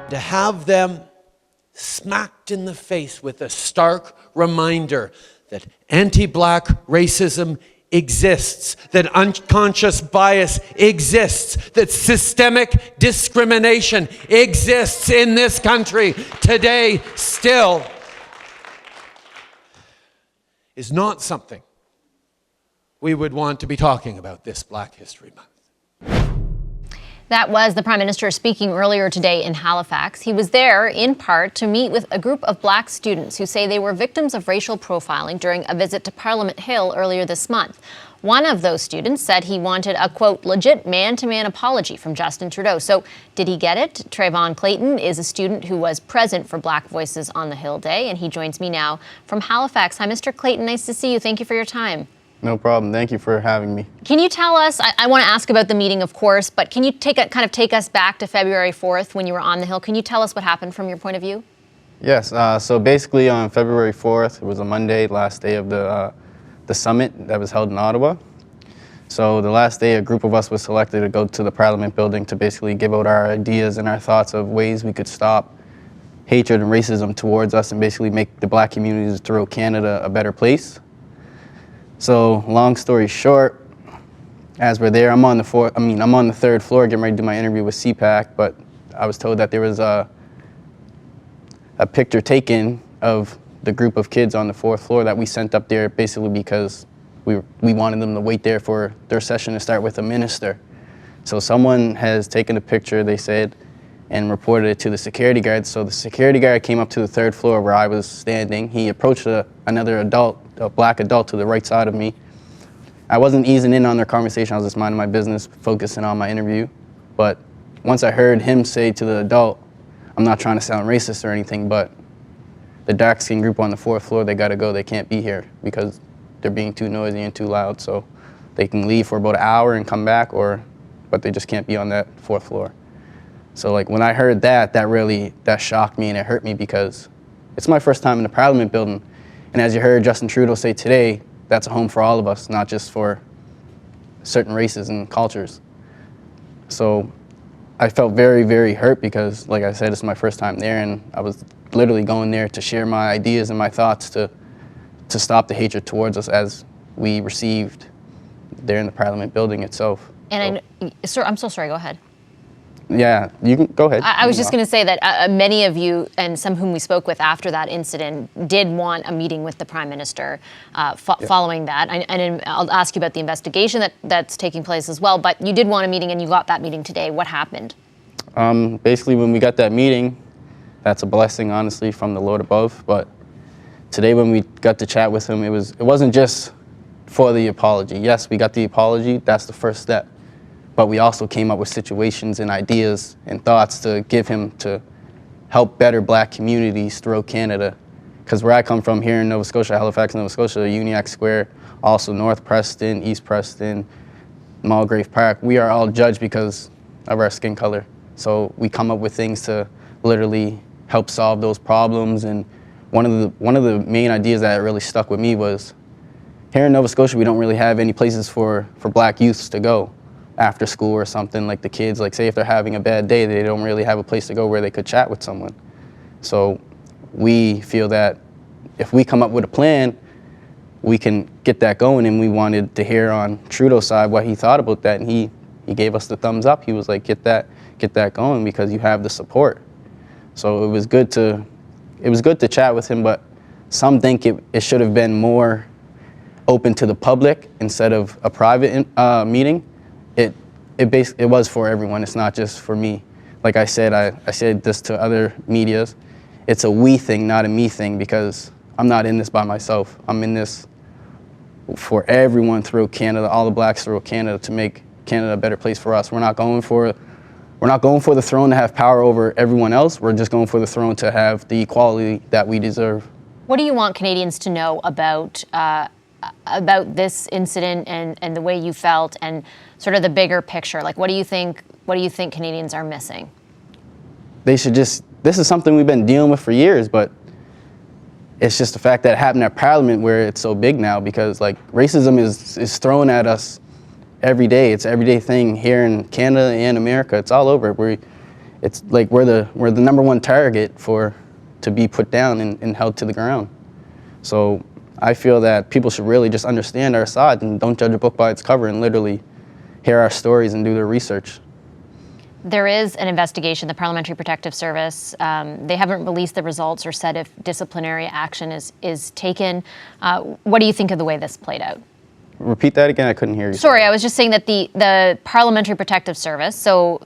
to have them smacked in the face with a stark reminder that anti-black racism exists, that unconscious bias exists, that systemic discrimination exists in this country today still, is not something we would want to be talking about this Black History Month. That was the Prime Minister speaking earlier today in Halifax. He was there, in part, to meet with a group of Black students who say they were victims of racial profiling during a visit to Parliament Hill earlier this month. One of those students said he wanted a, quote, legit man-to-man apology from Justin Trudeau. So did he get it? Trayvon Clayton is a student who was present for Black Voices on the Hill Day, and he joins me now from Halifax. Hi, Mr. Clayton. Nice to see you. Thank you for your time. No problem. Thank you for having me. Can you tell us, I want to ask about the meeting, of course, but can you take us back to February 4th when you were on the Hill? Can you tell us what happened from your point of view? Yes. So basically on February 4th, it was a Monday, last day of the summit that was held in Ottawa. So the last day, a group of us was selected to go to the Parliament building to basically give out our ideas and our thoughts of ways we could stop hatred and racism towards us and basically make the Black communities throughout Canada a better place. So long story short, as we're there, I'm on the third floor getting ready to do my interview with CPAC, but I was told that there was a picture taken of the group of kids on the fourth floor that we sent up there basically because we wanted them to wait there for their session to start with a minister. So someone has taken a picture, they said, and reported it to the security guard. So the security guard came up to the third floor where I was standing. He approached another adult, a Black adult to the right side of me. I wasn't easing in on their conversation. I was just minding my business, focusing on my interview. But once I heard him say to the adult, I'm not trying to sound racist or anything, but the dark-skinned group on the fourth floor, they gotta go. They can't be here because they're being too noisy and too loud. So they can leave for about an hour and come back, but they just can't be on that fourth floor. So like when I heard that shocked me and it hurt me because it's my first time in the Parliament building. And as you heard Justin Trudeau say today, that's a home for all of us, not just for certain races and cultures. So I felt very, very hurt because, like I said, it's my first time there, and I was literally going there to share my ideas and my thoughts to stop the hatred towards us as we received there in the Parliament building itself. And sir, I'm so sorry, go ahead. Yeah, you can go ahead. I was just going to say that many of you and some whom we spoke with after that incident did want a meeting with the Prime Minister following that. And I'll ask you about the investigation that's taking place as well. But you did want a meeting and you got that meeting today. What happened? Basically, when we got that meeting, that's a blessing, honestly, from the Lord above. But today when we got to chat with him, it wasn't just for the apology. Yes, we got the apology. That's the first step. But we also came up with situations and ideas and thoughts to give him to help better Black communities throughout Canada. Because where I come from here in Nova Scotia, Halifax, Nova Scotia, Uniacke Square, also North Preston, East Preston, Mulgrave Park, we are all judged because of our skin color. So we come up with things to literally help solve those problems. And one of the main ideas that really stuck with me was, here in Nova Scotia, we don't really have any places for Black youths to go after school or something. Like the kids, like say if they're having a bad day, they don't really have a place to go where they could chat with someone. So we feel that if we come up with a plan, we can get that going, and we wanted to hear on Trudeau's side what he thought about that, and he gave us the thumbs up. He was like, get that going because you have the support. So it was good to chat with him, but some think it should have been more open to the public instead of a private meeting. It was for everyone. It's not just for me. Like I said, I said this to other medias. It's a we thing, not a me thing, because I'm not in this by myself. I'm in this for everyone throughout Canada, all the Blacks throughout Canada, to make Canada a better place for us. We're not going for the throne to have power over everyone else. We're just going for the throne to have the equality that we deserve. What do you want Canadians to know about this incident and the way you felt and sort of the bigger picture? Like, what do you think Canadians are missing? This is something we've been dealing with for years, but it's just the fact that it happened at Parliament where it's so big now, because like racism is thrown at us every day. It's an everyday thing here in Canada and America. It's all over. it's like we're the number one target to be put down and held to the ground. So I feel that people should really just understand our side and don't judge a book by its cover and literally hear our stories and do their research. There is an investigation, the Parliamentary Protective Service. They haven't released the results or said if disciplinary action is taken. What do you think of the way this played out? Repeat that again, I couldn't hear you. Sorry, I was just saying that the Parliamentary Protective Service, so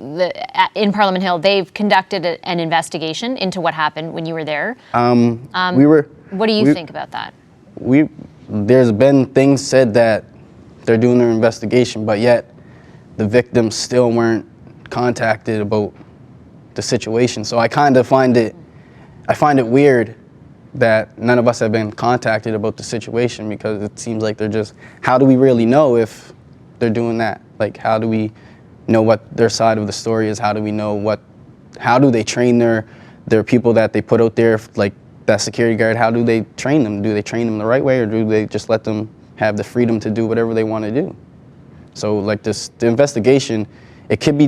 in Parliament Hill, they've conducted an investigation into what happened when you were there. What do you think about that? There's been things said that they're doing their investigation, but yet the victims still weren't contacted about the situation. So I kind of find it weird that none of us have been contacted about the situation, because it seems like they're just, how do we really know if they're doing that? Like, how do we know what their side of the story is? How do we know how do they train their people that they put out there, like that security guard? How do they train them? Do they train them the right way, or do they just let them have the freedom to do whatever they want to do? So like the investigation, it could be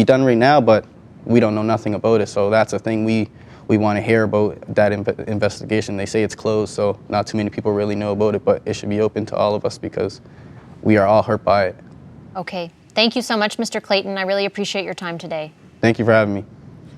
done right now, but we don't know nothing about it. So that's a thing we want to hear about, that investigation. They say it's closed, so not too many people really know about it, but it should be open to all of us because we are all hurt by it. Okay. Thank you so much, Mr. Clayton. I really appreciate your time today. Thank you for having me.